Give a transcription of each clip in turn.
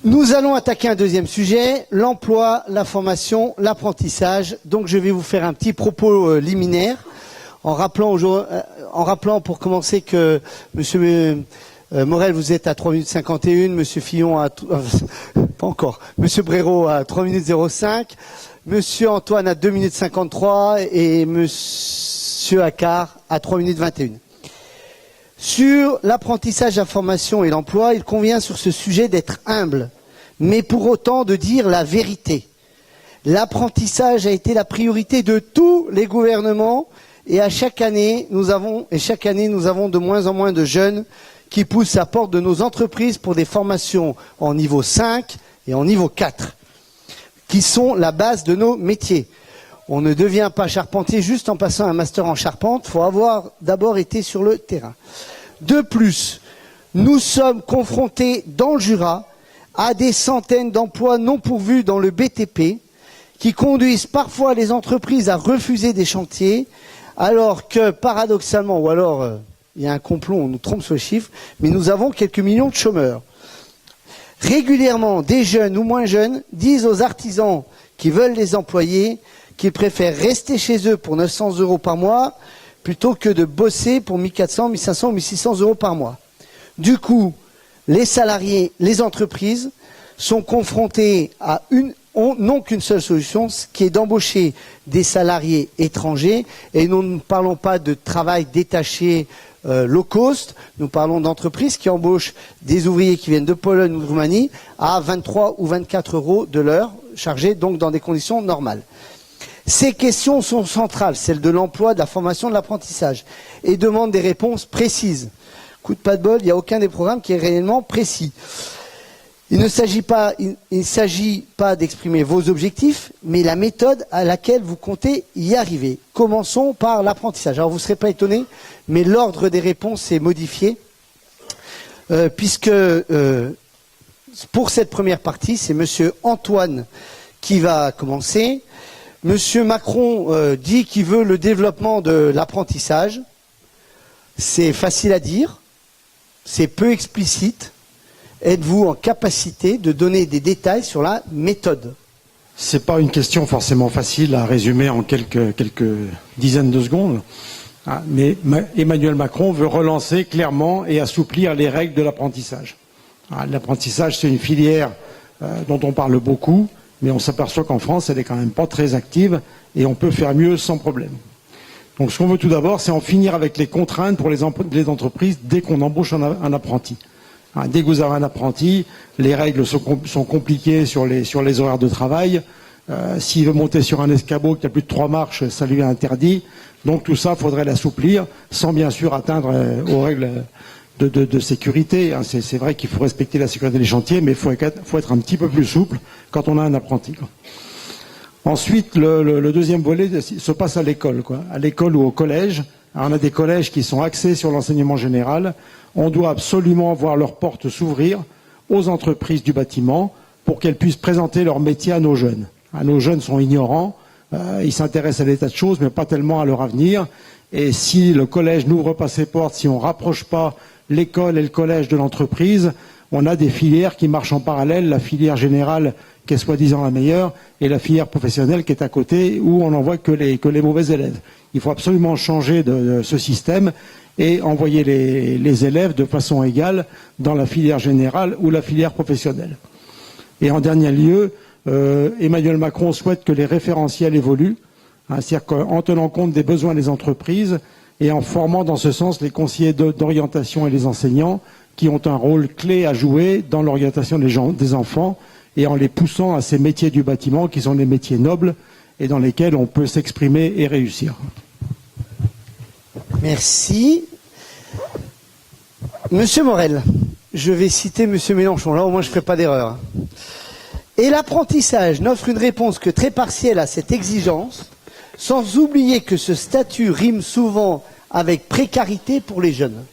Nous allons attaquer un deuxième sujet, l'emploi, la formation, l'apprentissage. Donc je vais vous faire un petit propos liminaire en rappelant pour commencer que Monsieur Morel, vous êtes à 3 minutes 51, Monsieur Fillon à pas encore, Monsieur Bréraud à 3 minutes 05, Monsieur Antoine à 2 minutes 53 et Monsieur Accard à 3 minutes 21. Sur l'apprentissage, la formation et l'emploi, il convient sur ce sujet d'être humble, mais pour autant de dire la vérité. L'apprentissage a été la priorité de tous les gouvernements et chaque année, nous avons de moins en moins de jeunes qui poussent la porte de nos entreprises pour des formations en niveau 5 et en niveau 4, qui sont la base de nos métiers. On ne devient pas charpentier juste en passant un master en charpente, il faut avoir d'abord été sur le terrain. De plus, nous sommes confrontés dans le Jura à des centaines d'emplois non pourvus dans le BTP qui conduisent parfois les entreprises à refuser des chantiers alors que paradoxalement, ou alors il y a un complot, on nous trompe sur les chiffres, mais nous avons quelques millions de chômeurs. Régulièrement, des jeunes ou moins jeunes disent aux artisans qui veulent les employer qu'ils préfèrent rester chez eux pour 900 € par mois plutôt que de bosser pour 1400, 1500 ou 1600 € par mois. Du coup, les salariés, les entreprises sont confrontés à n'ont qu'une seule solution, ce qui est d'embaucher des salariés étrangers. Et nous ne parlons pas de travail détaché low cost, nous parlons d'entreprises qui embauchent des ouvriers qui viennent de Pologne ou de Roumanie à 23 ou 24 € de l'heure, chargés donc dans des conditions normales. Ces questions sont centrales, celles de l'emploi, de la formation, de l'apprentissage, et demandent des réponses précises. Coup de pas de bol, il n'y a aucun des programmes qui est réellement précis. Il ne s'agit pas d'exprimer vos objectifs, mais la méthode à laquelle vous comptez y arriver. Commençons par l'apprentissage. Alors vous ne serez pas étonnés, mais l'ordre des réponses est modifié, puisque pour cette première partie, c'est Monsieur Antoine qui va commencer. Monsieur Macron dit qu'il veut le développement de l'apprentissage. C'est facile à dire, c'est peu explicite. Êtes-vous en capacité de donner des détails sur la méthode? C'est pas une question forcément facile à résumer en quelques dizaines de secondes. Mais Emmanuel Macron veut relancer clairement et assouplir les règles de l'apprentissage. L'apprentissage, c'est une filière dont on parle beaucoup, mais on s'aperçoit qu'en France, elle est quand même pas très active et on peut faire mieux sans problème. Donc ce qu'on veut tout d'abord, c'est en finir avec les contraintes pour les entreprises dès qu'on embauche un apprenti. Dès que vous avez un apprenti, les règles sont compliquées sur les horaires de travail. S'il veut monter sur un escabeau qui a plus de 3 marches, ça lui est interdit. Donc tout ça, il faudrait l'assouplir, sans bien sûr atteindre aux règles de sécurité. C'est vrai qu'il faut respecter la sécurité des chantiers, mais il faut être un petit peu plus souple quand on a un apprenti. Ensuite, le deuxième volet se passe à l'école, à l'école ou au collège. Alors, on a des collèges qui sont axés sur l'enseignement général. On doit absolument voir leurs portes s'ouvrir aux entreprises du bâtiment pour qu'elles puissent présenter leur métier à nos jeunes. Nos jeunes sont ignorants, ils s'intéressent à des tas de choses, mais pas tellement à leur avenir. Et si le collège n'ouvre pas ses portes, si on ne rapproche pas l'école et le collège de l'entreprise, on a des filières qui marchent en parallèle, la filière générale qui est soi-disant la meilleure et la filière professionnelle qui est à côté où on n'envoie que les mauvais élèves. Il faut absolument changer de ce système et envoyer les élèves de façon égale dans la filière générale ou la filière professionnelle. Et en dernier lieu, Emmanuel Macron souhaite que les référentiels évoluent, c'est-à-dire qu'en tenant compte des besoins des entreprises et en formant dans ce sens les conseillers d'orientation et les enseignants qui ont un rôle clé à jouer dans l'orientation des enfants et en les poussant à ces métiers du bâtiment qui sont des métiers nobles et dans lesquels on peut s'exprimer et réussir. Merci. Monsieur Morel, je vais citer Monsieur Mélenchon, là au moins je ne ferai pas d'erreur. Et l'apprentissage n'offre une réponse que très partielle à cette exigence, sans oublier que ce statut rime souvent avec précarité pour les jeunes.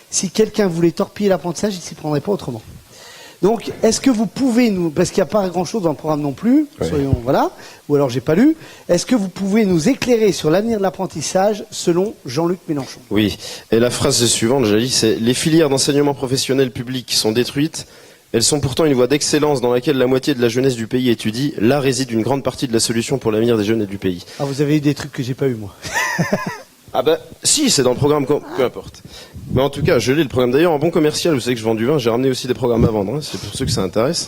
Si quelqu'un voulait torpiller l'apprentissage, il ne s'y prendrait pas autrement. Donc, est-ce que vous pouvez nous, parce qu'il n'y a pas grand-chose dans le programme non plus, soyons, voilà, ou alors j'ai pas lu, est-ce que vous pouvez nous éclairer sur l'avenir de l'apprentissage selon Jean-Luc Mélenchon? Oui, et la phrase suivante, j'ai dit, c'est « Les filières d'enseignement professionnel public sont détruites, Elles sont pourtant une voie d'excellence dans laquelle la moitié de la jeunesse du pays étudie. Là réside une grande partie de la solution pour l'avenir des jeunes et du pays. Ah, vous avez eu des trucs que j'ai pas eu, moi. Ah bah, si, c'est dans le programme, peu importe. Mais en tout cas, je lis le programme. D'ailleurs, en bon commercial, vous savez que je vends du vin, j'ai ramené aussi des programmes à vendre, hein, c'est pour ceux que ça intéresse.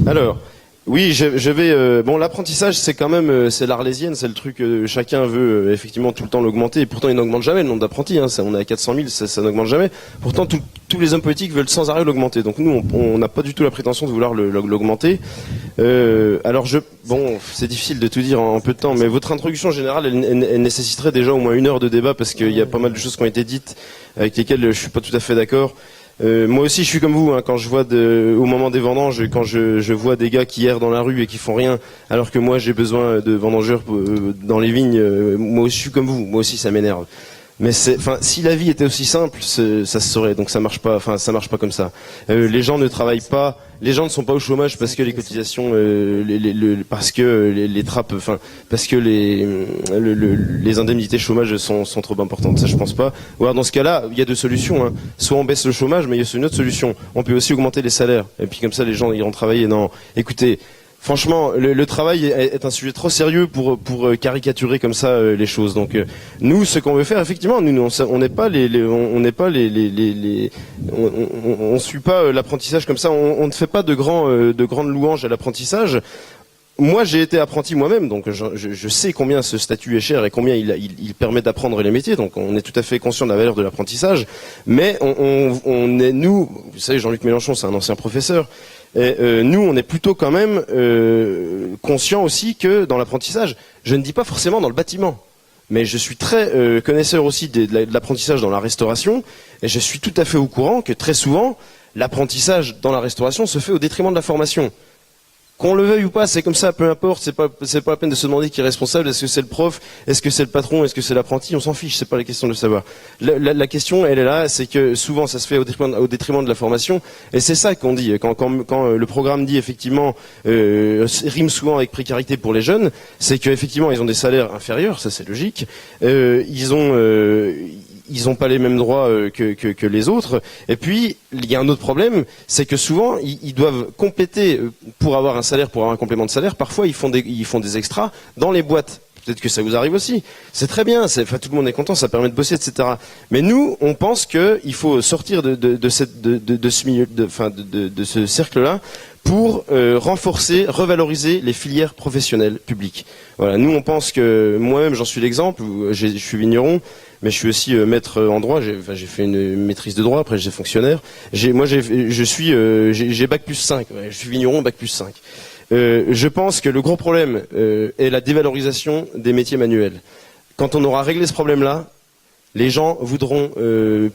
Alors, oui, je vais. Bon, l'apprentissage, c'est quand même, c'est l'Arlésienne, c'est le truc. Chacun veut effectivement tout le temps l'augmenter. Et pourtant, il n'augmente jamais le nombre d'apprentis. Hein, on est à 400 000, ça n'augmente jamais. Pourtant, tous les hommes politiques veulent sans arrêt l'augmenter. Donc nous, on n'a pas du tout la prétention de vouloir l'augmenter. Alors, bon, c'est difficile de tout dire en peu de temps, mais votre introduction générale, elle nécessiterait déjà au moins 1 heure de débat parce qu'il y a pas mal de choses qui ont été dites avec lesquelles je suis pas tout à fait d'accord. Moi aussi, je suis comme vous. Hein, quand je vois au moment des vendanges, quand je vois des gars qui errent dans la rue et qui font rien, alors que moi j'ai besoin de vendangeurs dans les vignes, moi aussi je suis comme vous. Moi aussi, ça m'énerve. Mais si la vie était aussi simple, ça se saurait. Donc ça marche pas. Enfin, ça marche pas comme ça. Les gens ne travaillent pas. Les gens ne sont pas au chômage parce que les cotisations, parce que les trappes, enfin, parce que les indemnités chômage sont trop importantes. Ça, je pense pas. Ou alors dans ce cas-là, il y a 2 solutions. Hein. Soit on baisse le chômage, mais il y a une autre solution. On peut aussi augmenter les salaires. Et puis comme ça, les gens iront travailler. Non, écoutez. Franchement, le travail est un sujet trop sérieux pour caricaturer comme ça les choses. Donc nous, ce qu'on veut faire, effectivement, nous on n'est pas on suit pas l'apprentissage comme ça. On ne fait pas de grandes louanges à l'apprentissage. Moi, j'ai été apprenti moi-même, donc je sais combien ce statut est cher et combien il permet d'apprendre les métiers. Donc, on est tout à fait conscient de la valeur de l'apprentissage. Mais nous, vous savez, Jean-Luc Mélenchon, c'est un ancien professeur. Et nous, on est plutôt quand même conscient aussi que dans l'apprentissage, je ne dis pas forcément dans le bâtiment, mais je suis très connaisseur aussi de l'apprentissage dans la restauration, et je suis tout à fait au courant que très souvent, l'apprentissage dans la restauration se fait au détriment de la formation. Qu'on le veuille ou pas, c'est comme ça, peu importe, c'est pas la peine de se demander qui est responsable, est-ce que c'est le prof, est-ce que c'est le patron, est-ce que c'est l'apprenti, on s'en fiche, c'est pas la question de le savoir. La question, elle est là, c'est que souvent ça se fait au détriment de la formation, et c'est ça qu'on dit, quand le programme dit effectivement, rime souvent avec précarité pour les jeunes, c'est qu'effectivement ils ont des salaires inférieurs, ça c'est logique, ils ont pas les mêmes droits que les autres. Et puis, il y a un autre problème, c'est que souvent, ils doivent compléter pour avoir un salaire, pour avoir un complément de salaire. Parfois, ils font des extras dans les boîtes. Peut-être que ça vous arrive aussi. C'est très bien. Tout le monde est content. Ça permet de bosser, etc. Mais nous, on pense qu'il faut sortir de ce milieu, de ce cercle-là, pour renforcer, revaloriser les filières professionnelles publiques. Voilà. Nous, on pense que moi-même, j'en suis l'exemple. Je suis vigneron. Mais je suis aussi maître en droit. J'ai fait une maîtrise de droit. Après, j'ai fonctionnaire. J'ai bac+5. Ouais, je suis vigneron bac+5. Je pense que le gros problème est la dévalorisation des métiers manuels. Quand on aura réglé ce problème-là, les gens voudront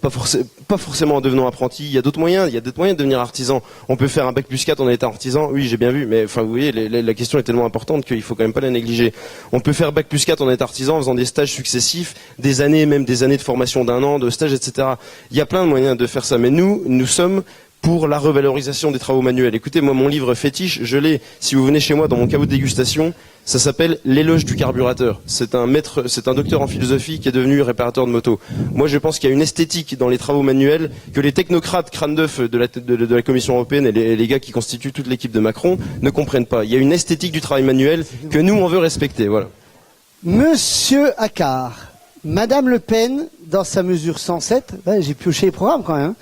pas forcément en devenant apprenti. Il y a d'autres moyens. Il y a d'autres moyens de devenir artisan. On peut faire un bac+4 en étant artisan. Oui, j'ai bien vu. Mais enfin, vous voyez, la question est tellement importante qu'il faut quand même pas la négliger. On peut faire bac+4 en étant artisan en faisant des stages successifs, des années de formation d'1 an, de stages, etc. Il y a plein de moyens de faire ça. Mais nous sommes pour la revalorisation des travaux manuels. Écoutez, moi, mon livre fétiche, je l'ai. Si vous venez chez moi dans mon caveau de dégustation, ça s'appelle L'éloge du carburateur. C'est un docteur en philosophie qui est devenu réparateur de moto. Moi, je pense qu'il y a une esthétique dans les travaux manuels que les technocrates crâne d'œuf de la Commission européenne et les gars qui constituent toute l'équipe de Macron ne comprennent pas. Il y a une esthétique du travail manuel que nous, on veut respecter. Voilà. Monsieur Accard, Madame Le Pen, dans sa mesure 107, j'ai pioché les programmes quand même,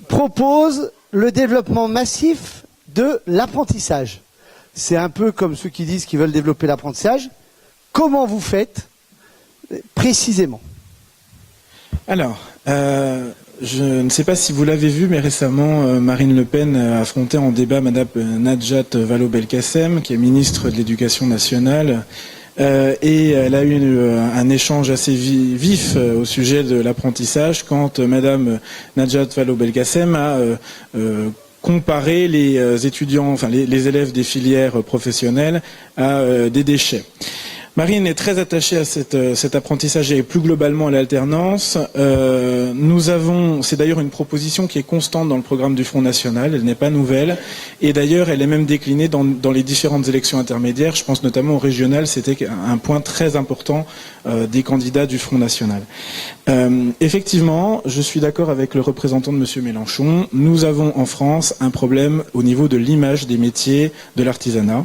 propose le développement massif de l'apprentissage. C'est un peu comme ceux qui disent qu'ils veulent développer l'apprentissage. Comment vous faites précisément? Alors, je ne sais pas si vous l'avez vu, mais récemment, Marine Le Pen a affronté en débat Madame Najat Vallaud-Belkacem, qui est ministre de l'Éducation nationale, et elle a eu un échange assez vif au sujet de l'apprentissage quand Madame Najat Vallaud-Belkacem a comparé les étudiants, enfin les élèves des filières professionnelles à des déchets. Marine est très attachée à cet apprentissage et plus globalement à l'alternance. C'est d'ailleurs une proposition qui est constante dans le programme du Front National, elle n'est pas nouvelle, et d'ailleurs elle est même déclinée dans les différentes élections intermédiaires. Je pense notamment au régional, c'était un point très important des candidats du Front National. Effectivement, je suis d'accord avec le représentant de M. Mélenchon, nous avons en France un problème au niveau de l'image des métiers de l'artisanat,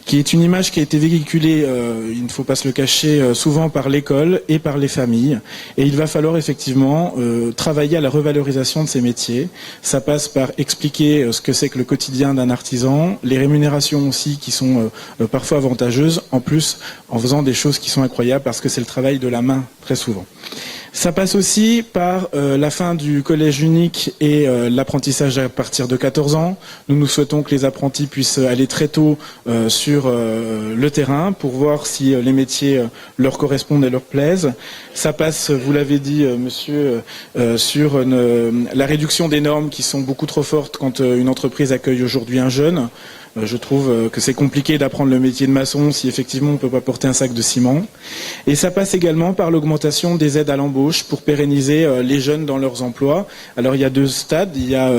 qui est une image qui a été véhiculée, il ne faut pas se le cacher, souvent par l'école et par les familles. Et il va falloir effectivement travailler à la revalorisation de ces métiers. Ça passe par expliquer ce que c'est que le quotidien d'un artisan, les rémunérations aussi qui sont parfois avantageuses, en plus en faisant des choses qui sont incroyables parce que c'est le travail de la main très souvent. Ça passe aussi par la fin du collège unique et l'apprentissage à partir de 14 ans. Nous souhaitons que les apprentis puissent aller très tôt sur le terrain pour voir si les métiers leur correspondent et leur plaisent. Ça passe, vous l'avez dit, monsieur, sur la réduction des normes qui sont beaucoup trop fortes quand une entreprise accueille aujourd'hui un jeune. Je trouve que c'est compliqué d'apprendre le métier de maçon si effectivement on ne peut pas porter un sac de ciment. Et ça passe également par l'augmentation des aides à l'embauche pour pérenniser les jeunes dans leurs emplois. Alors il y a deux stades, il y a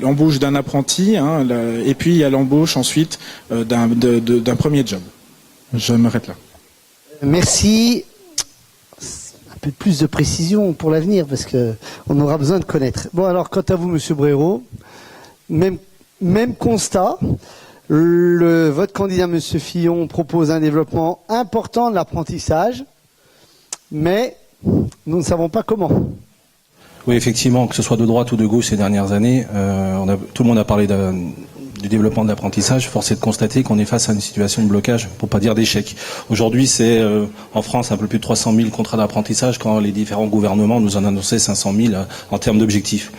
l'embauche d'un apprenti et puis il y a l'embauche ensuite d'un premier job. Je m'arrête là. Merci. Un peu plus de précision pour l'avenir parce qu'on aura besoin de connaître. Bon alors quant à vous Monsieur Bréraud, même constat. Votre candidat, M. Fillon, propose un développement important de l'apprentissage, mais nous ne savons pas comment. Oui, effectivement, que ce soit de droite ou de gauche ces dernières années, tout le monde a parlé du développement de l'apprentissage. Force est de constater qu'on est face à une situation de blocage, pour pas dire d'échec. Aujourd'hui, c'est en France un peu plus de 300 000 contrats d'apprentissage quand les différents gouvernements nous en annonçaient 500 000 en termes d'objectifs.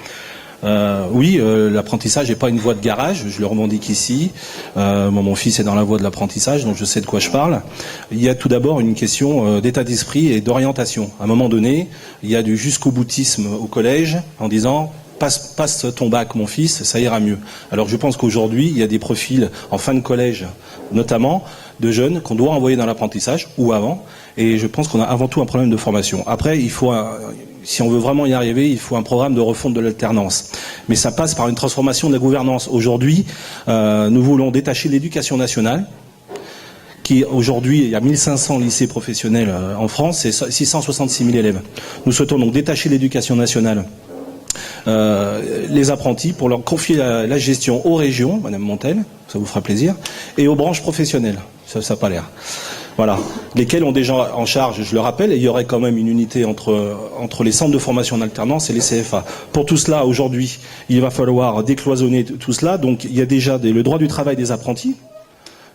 L'apprentissage n'est pas une voie de garage, je le revendique ici. Mon fils est dans la voie de l'apprentissage, donc je sais de quoi je parle. Il y a tout d'abord une question d'état d'esprit et d'orientation. À un moment donné, il y a du jusqu'au boutisme au collège en disant passe ton bac mon fils, ça ira mieux. Alors je pense qu'aujourd'hui, il y a des profils en fin de collège, notamment de jeunes qu'on doit envoyer dans l'apprentissage ou avant, et je pense qu'on a avant tout un problème de formation. Après, si on veut vraiment y arriver, il faut un programme de refonte de l'alternance. Mais ça passe par une transformation de la gouvernance. Aujourd'hui, nous voulons détacher l'éducation nationale, qui aujourd'hui, il y a 1500 lycées professionnels en France, et 666 000 élèves. Nous souhaitons donc détacher l'éducation nationale, les apprentis, pour leur confier la gestion aux régions, Madame Montel, ça vous fera plaisir, et aux branches professionnelles. Ça n'a pas l'air. Voilà, lesquels ont déjà en charge, je le rappelle, et il y aurait quand même une unité entre les centres de formation en alternance et les CFA. Pour tout cela, aujourd'hui, il va falloir décloisonner tout cela. Donc il y a déjà le droit du travail des apprentis,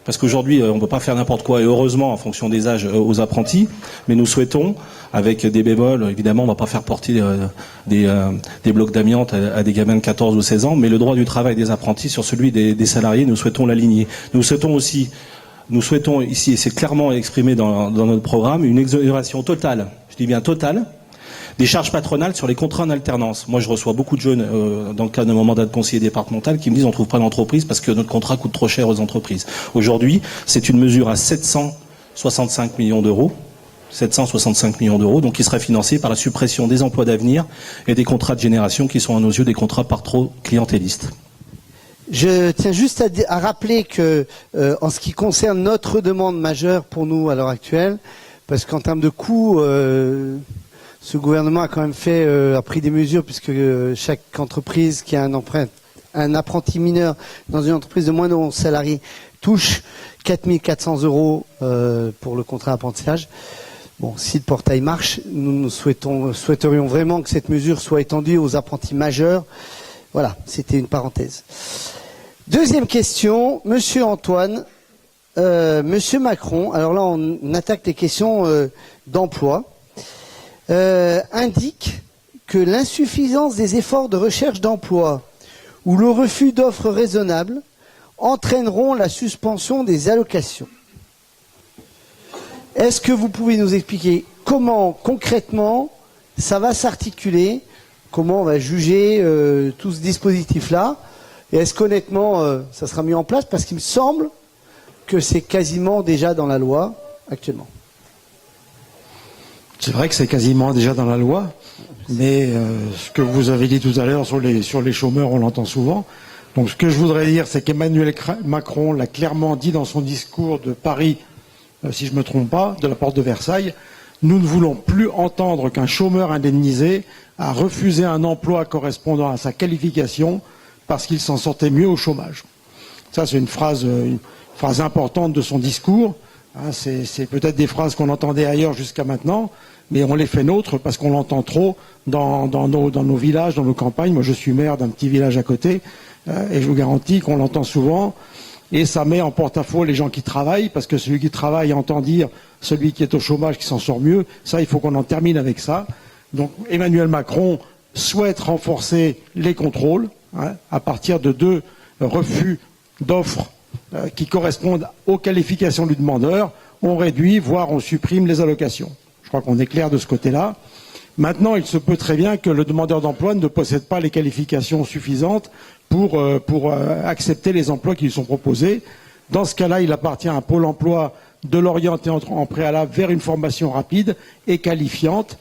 parce qu'aujourd'hui, on ne peut pas faire n'importe quoi, et heureusement, en fonction des âges, aux apprentis. Mais nous souhaitons, avec des bémols, évidemment, on ne va pas faire porter des blocs d'amiante à des gamins de 14 ou 16 ans, mais le droit du travail des apprentis sur celui des salariés, nous souhaitons l'aligner. Nous souhaitons ici, et c'est clairement exprimé dans notre programme, une exonération totale, je dis bien totale, des charges patronales sur les contrats en alternance. Moi, je reçois beaucoup de jeunes dans le cadre de mon mandat de conseiller départemental qui me disent on ne trouve pas d'entreprise parce que notre contrat coûte trop cher aux entreprises. Aujourd'hui, c'est une mesure à 765 millions d'euros. 765 millions d'euros, donc qui serait financé par la suppression des emplois d'avenir et des contrats de génération qui sont à nos yeux des contrats par trop clientélistes. Je tiens juste à rappeler que, en ce qui concerne notre demande majeure pour nous à l'heure actuelle, parce qu'en termes de coûts, ce gouvernement a quand même a pris des mesures, puisque chaque entreprise qui a un apprenti mineur dans une entreprise de moins de 11 salariés touche 4 400 euros pour le contrat d'apprentissage. Bon, si le portail marche, nous souhaiterions vraiment que cette mesure soit étendue aux apprentis majeurs. Voilà, c'était une parenthèse. Deuxième question, Monsieur Antoine, Monsieur Macron, alors là on attaque les questions d'emploi, indique que l'insuffisance des efforts de recherche d'emploi ou le refus d'offres raisonnables entraîneront la suspension des allocations. Est-ce que vous pouvez nous expliquer comment concrètement ça va s'articuler, comment on va juger tout ce dispositif-là, et est-ce qu'honnêtement ça sera mis en place, parce qu'il me semble que c'est quasiment déjà dans la loi actuellement. C'est vrai que c'est quasiment déjà dans la loi, mais ce que vous avez dit tout à l'heure sur les chômeurs, on l'entend souvent. Donc ce que je voudrais dire, c'est qu'Emmanuel Macron l'a clairement dit dans son discours de Paris, si je ne me trompe pas, de la porte de Versailles, nous ne voulons plus entendre qu'un chômeur indemnisé a refusé un emploi correspondant à sa qualification parce qu'il s'en sortait mieux au chômage. Ça, c'est une phrase importante de son discours. C'est peut-être des phrases qu'on entendait ailleurs jusqu'à maintenant, mais on les fait nôtres parce qu'on l'entend trop dans nos villages, dans nos campagnes. Moi, je suis maire d'un petit village à côté, et je vous garantis qu'on l'entend souvent. Et ça met en porte-à-faux les gens qui travaillent, parce que celui qui travaille entend dire celui qui est au chômage qui s'en sort mieux. Ça, il faut qu'on en termine avec ça. Donc, Emmanuel Macron souhaite renforcer les contrôles à partir de 2 refus d'offres qui correspondent aux qualifications du demandeur. On réduit, voire on supprime les allocations. Je crois qu'on est clair de ce côté-là. Maintenant, il se peut très bien que le demandeur d'emploi ne possède pas les qualifications suffisantes pour accepter les emplois qui lui sont proposés. Dans ce cas-là, il appartient à Pôle emploi de l'orienter en préalable vers une formation rapide et qualifiante,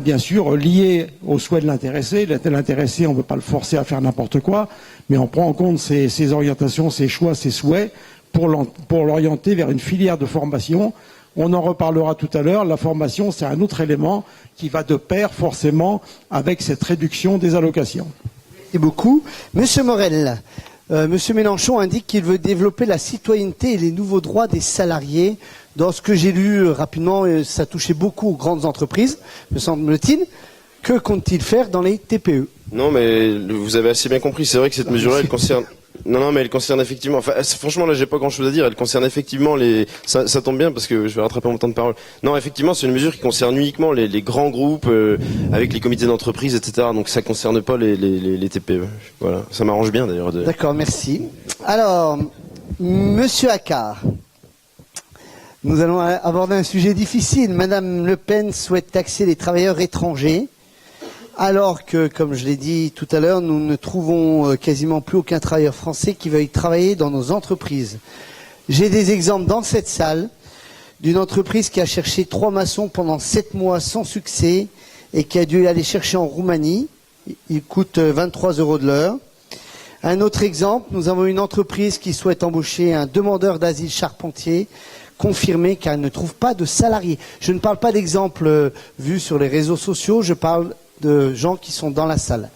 bien sûr liée aux souhaits de l'intéressé. L'intéressé, on ne peut pas le forcer à faire n'importe quoi, mais on prend en compte ses orientations, ses choix, ses souhaits pour l'orienter vers une filière de formation. On en reparlera tout à l'heure. La formation, c'est un autre élément qui va de pair forcément avec cette réduction des allocations. Merci beaucoup. Monsieur Morel, Monsieur Mélenchon indique qu'il veut développer la citoyenneté et les nouveaux droits des salariés. Dans ce que j'ai lu rapidement, ça touchait beaucoup aux grandes entreprises, me semble-t-il. Que compte-t-il faire dans les TPE? Non, mais vous avez assez bien compris. C'est vrai que cette mesure-là, elle concerne... Non, mais elle concerne effectivement... Enfin, franchement, là, j'ai pas grand-chose à dire. Elle concerne effectivement les... Ça tombe bien parce que je vais rattraper mon temps de parole. Non, effectivement, c'est une mesure qui concerne uniquement les grands groupes, avec les comités d'entreprise, etc. Donc, ça concerne pas les TPE. Voilà. Ça m'arrange bien, d'ailleurs. D'accord, merci. Alors, Monsieur Accard, nous allons aborder un sujet difficile. Madame Le Pen souhaite taxer les travailleurs étrangers, alors que, comme je l'ai dit tout à l'heure, nous ne trouvons quasiment plus aucun travailleur français qui veuille travailler dans nos entreprises. J'ai des exemples dans cette salle d'une entreprise qui a cherché 3 maçons pendant 7 mois sans succès et qui a dû aller chercher en Roumanie. Il coûte 23 € de l'heure. Un autre exemple, nous avons une entreprise qui souhaite embaucher un demandeur d'asile charpentier confirmé car elle ne trouve pas de salariés. Je ne parle pas d'exemples vus sur les réseaux sociaux, je parle de gens qui sont dans la salle.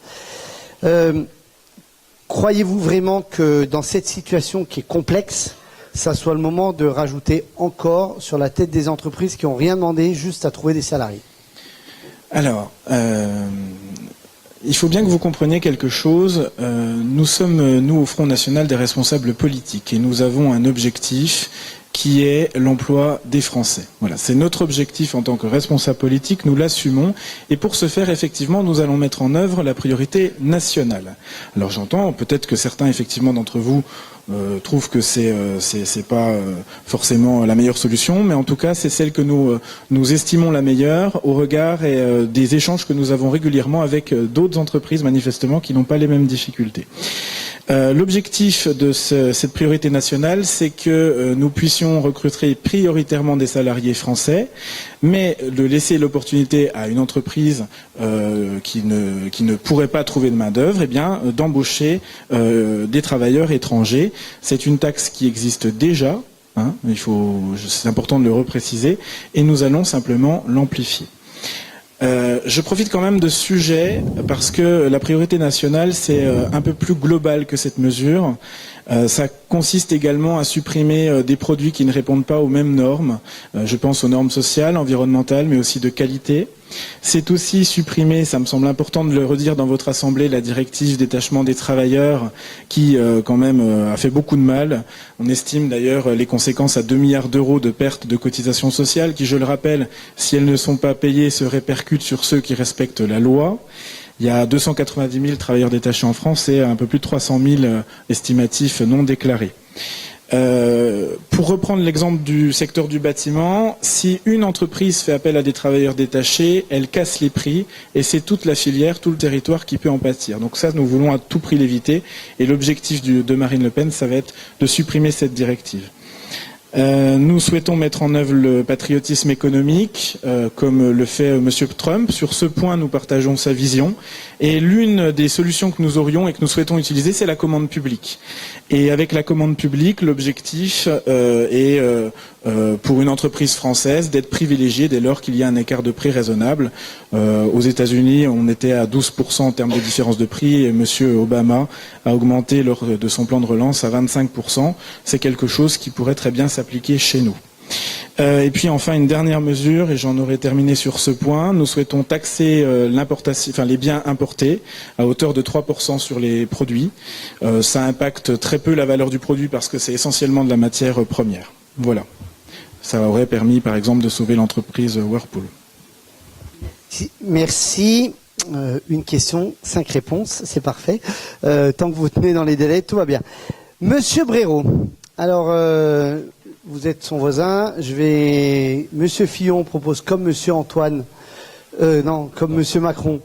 Croyez-vous vraiment que dans cette situation qui est complexe, ça soit le moment de rajouter encore sur la tête des entreprises qui n'ont rien demandé, juste à trouver des salariés? Alors, il faut bien que vous compreniez quelque chose. Nous sommes, nous, au Front National, des responsables politiques et nous avons un objectif qui est l'emploi des Français. Voilà, c'est notre objectif en tant que responsable politique, nous l'assumons, et pour ce faire, effectivement, nous allons mettre en œuvre la priorité nationale. Alors j'entends, peut-être que certains, effectivement, d'entre vous trouvent que c'est pas forcément la meilleure solution, mais en tout cas, c'est celle que nous estimons la meilleure au regard des échanges que nous avons régulièrement avec d'autres entreprises, manifestement, qui n'ont pas les mêmes difficultés. L'objectif de cette priorité nationale, c'est que nous puissions recruter prioritairement des salariés français, mais de laisser l'opportunité à une entreprise qui ne pourrait pas trouver de main-d'œuvre, eh bien, d'embaucher des travailleurs étrangers. C'est une taxe qui existe déjà, hein, c'est important de le repréciser, et nous allons simplement l'amplifier. Je profite quand même de ce sujet parce que la priorité nationale, c'est un peu plus global que cette mesure. Ça consiste également à supprimer des produits qui ne répondent pas aux mêmes normes. Je pense aux normes sociales, environnementales, mais aussi de qualité. C'est aussi supprimer, ça me semble important de le redire dans votre assemblée, la directive détachement des travailleurs qui quand même a fait beaucoup de mal. On estime d'ailleurs les conséquences à 2 milliards d'euros de pertes de cotisations sociales qui, je le rappelle, si elles ne sont pas payées, se répercutent sur ceux qui respectent la loi. Il y a 290 000 travailleurs détachés en France et un peu plus de 300 000 estimatifs non déclarés. Pour reprendre l'exemple du secteur du bâtiment, si une entreprise fait appel à des travailleurs détachés, elle casse les prix et c'est toute la filière, tout le territoire qui peut en pâtir. Donc ça, nous voulons à tout prix l'éviter et l'objectif de Marine Le Pen, ça va être de supprimer cette directive. Nous souhaitons mettre en œuvre le patriotisme économique, comme le fait M. Trump. Sur ce point, nous partageons sa vision. Et l'une des solutions que nous aurions et que nous souhaitons utiliser, c'est la commande publique. Et avec la commande publique, l'objectif est, pour une entreprise française, d'être privilégiée dès lors qu'il y a un écart de prix raisonnable. Aux États-Unis, on était à 12% en termes de différence de prix, et M. Obama a augmenté lors de son plan de relance à 25%. C'est quelque chose qui pourrait très bien s'appliquer chez nous. Et puis enfin une dernière mesure, et j'en aurai terminé sur ce point, nous souhaitons taxer les biens importés à hauteur de 3% sur les produits. Ça impacte très peu la valeur du produit parce que c'est essentiellement de la matière première. Voilà. Ça aurait permis par exemple de sauver l'entreprise Whirlpool. Merci. Une question, 5 réponses, c'est parfait. Tant que vous tenez dans les délais, tout va bien. Monsieur Bréraud, alors vous êtes son voisin. Monsieur Fillon propose comme Monsieur Antoine, comme Monsieur Macron.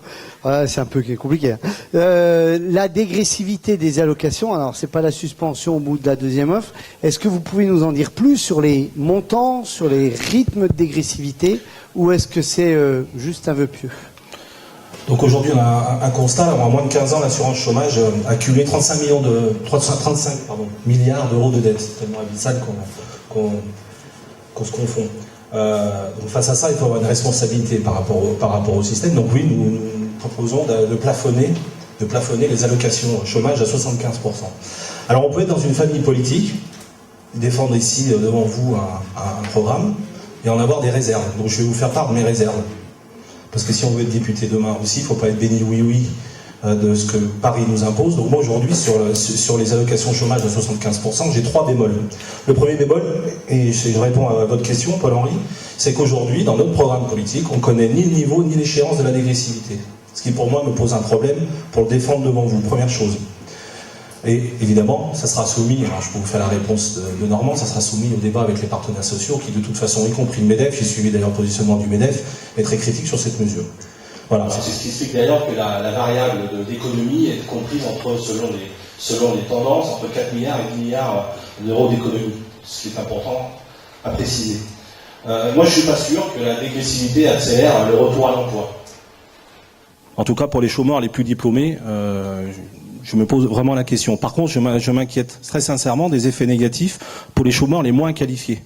C'est un peu compliqué. Hein. La dégressivité des allocations. Alors c'est pas la suspension au bout de la deuxième offre. Est-ce que vous pouvez nous en dire plus sur les montants, sur les rythmes de dégressivité, ou est-ce que c'est juste un vœu pieux? Donc aujourd'hui, on a un constat. En moins de 15 ans, l'assurance chômage a cumulé 35 milliards d'euros de dettes. C'est tellement abyssal qu'on se confond. Donc face à ça, il faut avoir une responsabilité par rapport au système. Donc oui, nous proposons de plafonner les allocations chômage à 75%. Alors on peut être dans une famille politique, défendre ici devant vous un programme, et en avoir des réserves. Donc je vais vous faire part de mes réserves. Parce que si on veut être député demain aussi, il ne faut pas être béni oui de ce que Paris nous impose. Donc moi aujourd'hui, sur les allocations chômage à 75%, j'ai 3 bémols. Le premier bémol, et je réponds à votre question, Paul-Henri, c'est qu'aujourd'hui, dans notre programme politique, on ne connaît ni le niveau ni l'échéance de la dégressivité. Ce qui pour moi me pose un problème pour le défendre devant vous, première chose. Et évidemment, ça sera soumis, alors je peux vous faire la réponse de Normand, ça sera soumis au débat avec les partenaires sociaux qui de toute façon, y compris le MEDEF, j'ai suivi d'ailleurs le positionnement du MEDEF, est très critique sur cette mesure. Voilà. C'est ce qui explique d'ailleurs que la variable d'économie est comprise selon les tendances entre 4 milliards et 10 milliards d'euros d'économie, ce qui est important à préciser. Moi je ne suis pas sûr que la dégressivité accélère le retour à l'emploi. En tout cas pour les chômeurs les plus diplômés, je me pose vraiment la question. Par contre, je m'inquiète très sincèrement des effets négatifs pour les chômeurs les moins qualifiés.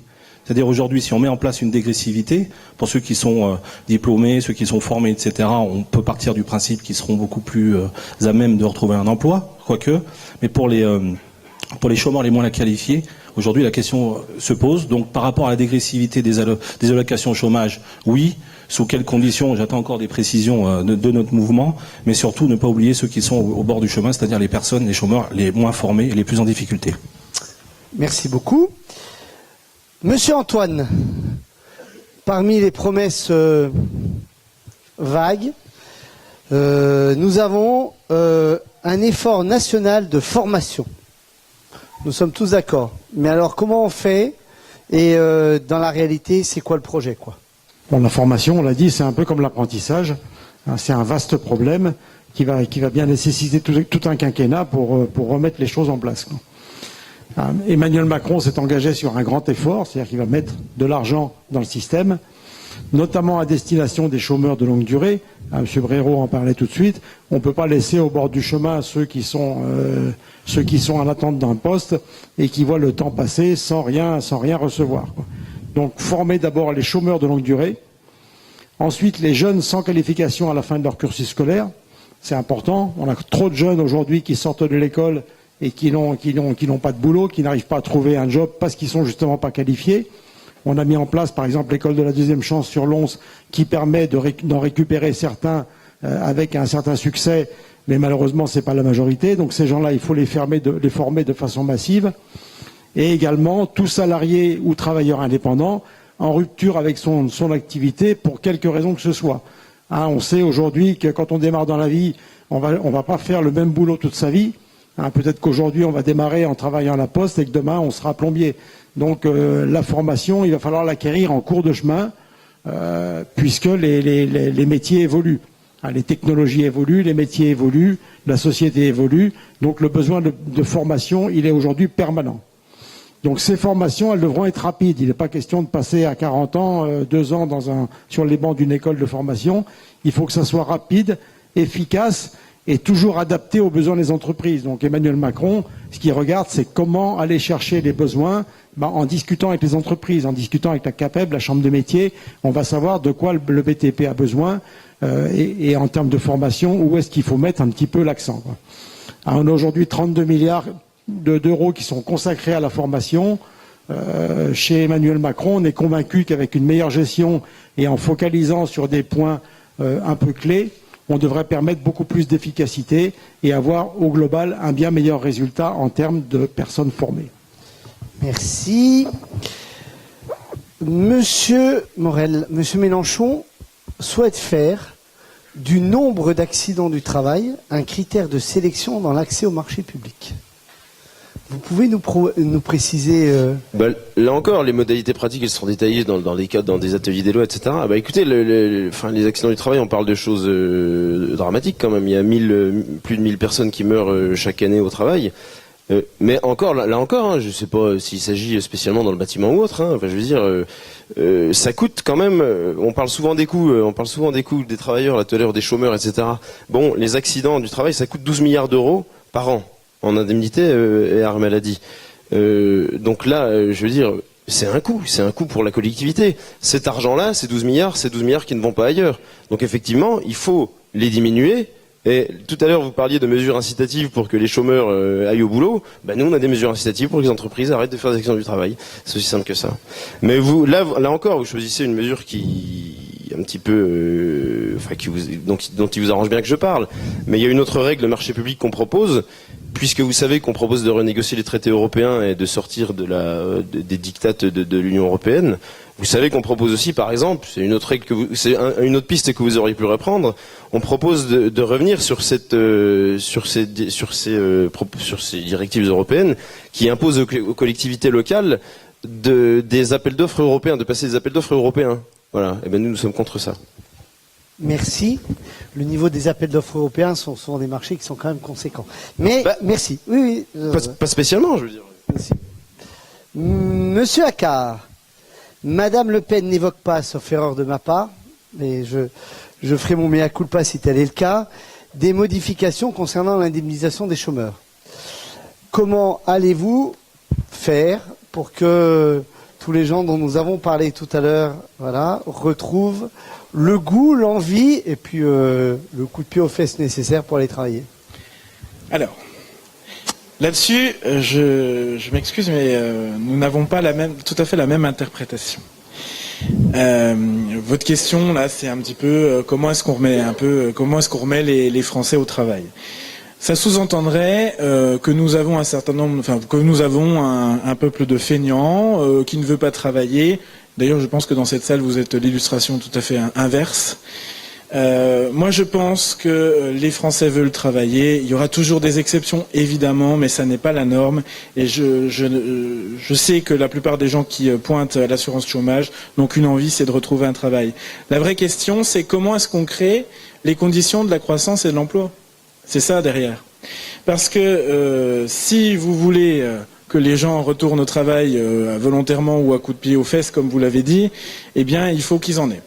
C'est-à-dire aujourd'hui, si on met en place une dégressivité, pour ceux qui sont diplômés, ceux qui sont formés, etc., on peut partir du principe qu'ils seront beaucoup plus à même de retrouver un emploi, quoique. Mais pour les chômeurs les moins qualifiés, aujourd'hui la question se pose. Donc par rapport à la dégressivité des allocations chômage, oui. Sous quelles conditions? J'attends encore des précisions de notre mouvement, mais surtout ne pas oublier ceux qui sont au bord du chemin, c'est-à-dire les personnes, les chômeurs les moins formés et les plus en difficulté. Merci beaucoup. Monsieur Antoine, parmi les promesses vagues, nous avons un effort national de formation. Nous sommes tous d'accord. Mais alors comment on fait? Et dans la réalité, c'est quoi le projet, quoi? Bon, la formation, on l'a dit, c'est un peu comme l'apprentissage. C'est un vaste problème qui va bien nécessiter tout un quinquennat pour remettre les choses en place. Emmanuel Macron s'est engagé sur un grand effort, c'est-à-dire qu'il va mettre de l'argent dans le système, notamment à destination des chômeurs de longue durée. M. Bréraud en parlait tout de suite. On ne peut pas laisser au bord du chemin ceux qui sont en attente d'un poste et qui voient le temps passer sans rien recevoir, quoi. Donc former d'abord les chômeurs de longue durée, ensuite les jeunes sans qualification à la fin de leur cursus scolaire, c'est important. On a trop de jeunes aujourd'hui qui sortent de l'école et qui n'ont pas de boulot, qui n'arrivent pas à trouver un job parce qu'ils sont justement pas qualifiés. On a mis en place par exemple l'école de la deuxième chance sur Lons qui permet d'en récupérer certains avec un certain succès, mais malheureusement c'est pas la majorité. Donc ces gens-là, il faut les former de façon massive. Et également tout salarié ou travailleur indépendant en rupture avec son activité pour quelque raison que ce soit. On sait aujourd'hui que quand on démarre dans la vie, on va pas faire le même boulot toute sa vie. Peut-être qu'aujourd'hui on va démarrer en travaillant à la poste et que demain on sera plombier. Donc la formation, il va falloir l'acquérir en cours de chemin puisque les métiers évoluent. Les technologies évoluent, les métiers évoluent, la société évolue. Donc le besoin de formation, il est aujourd'hui permanent. Donc ces formations, elles devront être rapides. Il n'est pas question de passer à 40 ans, 2 ans sur les bancs d'une école de formation. Il faut que ça soit rapide, efficace et toujours adapté aux besoins des entreprises. Donc Emmanuel Macron, ce qu'il regarde, c'est comment aller chercher les besoins en discutant avec les entreprises, en discutant avec la CAPEB, la Chambre des métiers. On va savoir de quoi le BTP a besoin et en termes de formation, où est-ce qu'il faut mettre un petit peu l'accent. On a aujourd'hui 32 milliards d'euros qui sont consacrés à la formation. Chez Emmanuel Macron, on est convaincu qu'avec une meilleure gestion et en focalisant sur des points un peu clés, on devrait permettre beaucoup plus d'efficacité et avoir au global un bien meilleur résultat en termes de personnes formées. Merci. Monsieur Morel, Monsieur Mélenchon souhaite faire du nombre d'accidents du travail un critère de sélection dans l'accès au marché public. Vous pouvez nous préciser Là encore, les modalités pratiques, elles sont détaillées dans les cadres, dans des ateliers des lois, etc. Écoutez, les accidents du travail, on parle de choses dramatiques quand même. Il y a plus de 1000 personnes qui meurent chaque année au travail. Mais encore, là encore, je ne sais pas s'il s'agit spécialement dans le bâtiment ou autre. Je veux dire, ça coûte quand même. On parle souvent des coûts. Des travailleurs, là, tout à l'heure, des chômeurs, etc. Bon, les accidents du travail, ça coûte 12 milliards d'euros par an en indemnité et arrêt maladie. Donc là, je veux dire, c'est un coût pour la collectivité. Cet argent-là, ces 12 milliards qui ne vont pas ailleurs. Donc effectivement, il faut les diminuer. Et tout à l'heure, vous parliez de mesures incitatives pour que les chômeurs aillent au boulot. Nous, on a des mesures incitatives pour que les entreprises arrêtent de faire des accidents du travail. C'est aussi simple que ça. Mais vous, là encore, vous choisissez une mesure qui un petit peu, dont il vous arrange bien que je parle. Mais il y a une autre règle de marché public qu'on propose, puisque vous savez qu'on propose de renégocier les traités européens et de sortir des dictates de l'Union européenne. Vous savez qu'on propose aussi, par exemple, c'est une autre règle une autre piste que vous auriez pu reprendre. On propose de revenir sur ces directives européennes qui imposent aux collectivités locales des appels d'offres européens, de passer des appels d'offres européens. Voilà. Et nous sommes contre ça. Merci. Le niveau des appels d'offres européens sont souvent des marchés qui sont quand même conséquents. Mais merci. Oui. Pas spécialement, je veux dire. Merci. Monsieur Accard. Madame Le Pen n'évoque pas, sauf erreur de ma part, mais je ferai mon mea culpa si tel est le cas, des modifications concernant l'indemnisation des chômeurs. Comment allez-vous faire pour que tous les gens dont nous avons parlé tout à l'heure, retrouvent le goût, l'envie et puis le coup de pied aux fesses nécessaire pour aller travailler? Alors, là-dessus, je m'excuse, mais nous n'avons pas tout à fait la même interprétation. Votre question là, c'est un petit peu comment est-ce qu'on remet les Français au travail. Ça sous-entendrait que nous avons un peuple de feignants qui ne veut pas travailler. D'ailleurs, je pense que dans cette salle, vous êtes l'illustration tout à fait inverse. Moi, je pense que les Français veulent travailler. Il y aura toujours des exceptions, évidemment, mais ça n'est pas la norme. Et je sais que la plupart des gens qui pointent à l'assurance chômage n'ont qu'une envie, c'est de retrouver un travail. La vraie question, c'est comment est-ce qu'on crée les conditions de la croissance et de l'emploi? C'est ça derrière. Parce que si vous voulez que les gens retournent au travail volontairement ou à coups de pied aux fesses, comme vous l'avez dit, eh bien, il faut qu'ils en aient.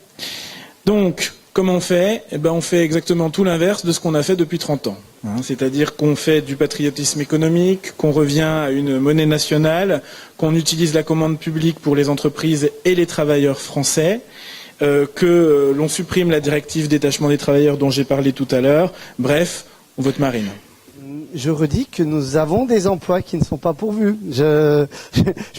Donc, comment on fait? On fait exactement tout l'inverse de ce qu'on a fait depuis 30 ans. C'est-à-dire qu'on fait du patriotisme économique, qu'on revient à une monnaie nationale, qu'on utilise la commande publique pour les entreprises et les travailleurs français, que l'on supprime la directive détachement des travailleurs dont j'ai parlé tout à l'heure. Bref, on vote Marine. Je redis que nous avons des emplois qui ne sont pas pourvus. Je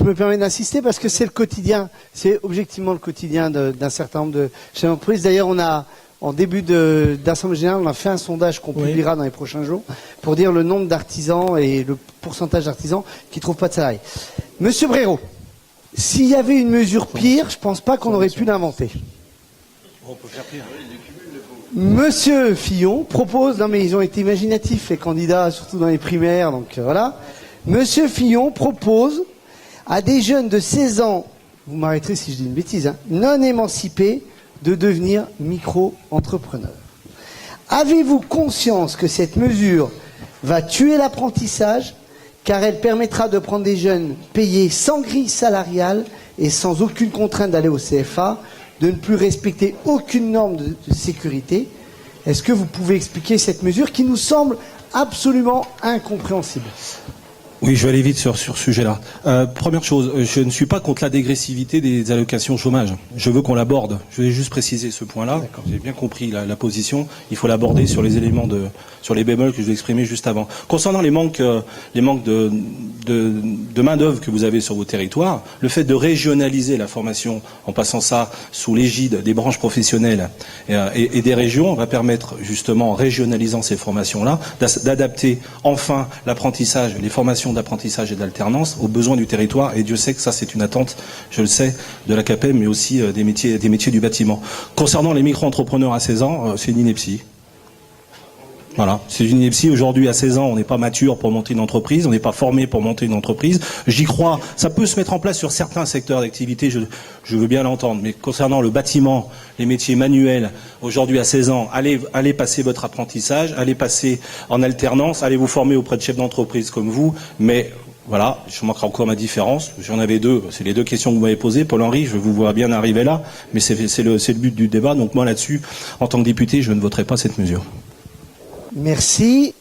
me permets d'insister parce que c'est le quotidien, c'est objectivement le quotidien d'un certain nombre de chefs d'entreprise. D'ailleurs, on a, en début d'Assemblée Générale, on a fait un sondage qu'on publiera dans les prochains jours pour dire le nombre d'artisans et le pourcentage d'artisans qui ne trouvent pas de salariés. Monsieur Brérot, s'il y avait une mesure pire, je ne pense pas qu'on aurait pu l'inventer. On peut faire pire. Monsieur Fillon propose, non mais ils ont été imaginatifs les candidats, surtout dans les primaires, donc voilà. Monsieur Fillon propose à des jeunes de 16 ans, vous m'arrêterez si je dis une bêtise, non émancipés, de devenir micro-entrepreneurs. Avez-vous conscience que cette mesure va tuer l'apprentissage, car elle permettra de prendre des jeunes payés sans grille salariale et sans aucune contrainte d'aller au CFA, de ne plus respecter aucune norme de sécurité. Est-ce que vous pouvez expliquer cette mesure qui nous semble absolument incompréhensible ? Oui, je vais aller vite sur ce sujet-là. Première chose, je ne suis pas contre la dégressivité des allocations chômage. Je veux qu'on l'aborde. Je vais juste préciser ce point-là. J'ai bien compris la position. Il faut l'aborder sur les éléments sur les bémols que je vais exprimer juste avant. Concernant les manques de main-d'œuvre que vous avez sur vos territoires, le fait de régionaliser la formation en passant ça sous l'égide des branches professionnelles et des régions va permettre justement, en régionalisant ces formations-là, d'adapter enfin l'apprentissage, les formations d'apprentissage et d'alternance aux besoins du territoire. Et Dieu sait que ça, c'est une attente, je le sais, de la CAPEM, mais aussi des métiers du bâtiment. Concernant les micro-entrepreneurs à 16 ans, c'est une ineptie. Voilà, c'est une ineptie. Aujourd'hui, à 16 ans, on n'est pas mature pour monter une entreprise, on n'est pas formé pour monter une entreprise. J'y crois. Ça peut se mettre en place sur certains secteurs d'activité, je veux bien l'entendre. Mais concernant le bâtiment, les métiers manuels, aujourd'hui à 16 ans, allez passer votre apprentissage, allez passer en alternance, allez vous former auprès de chefs d'entreprise comme vous. Mais voilà, je manquerai encore ma différence. J'en avais deux. C'est les deux questions que vous m'avez posées. Paul-Henri, je vous vois bien arriver là, mais c'est le but du débat. Donc moi là-dessus, en tant que député, je ne voterai pas cette mesure. Merci.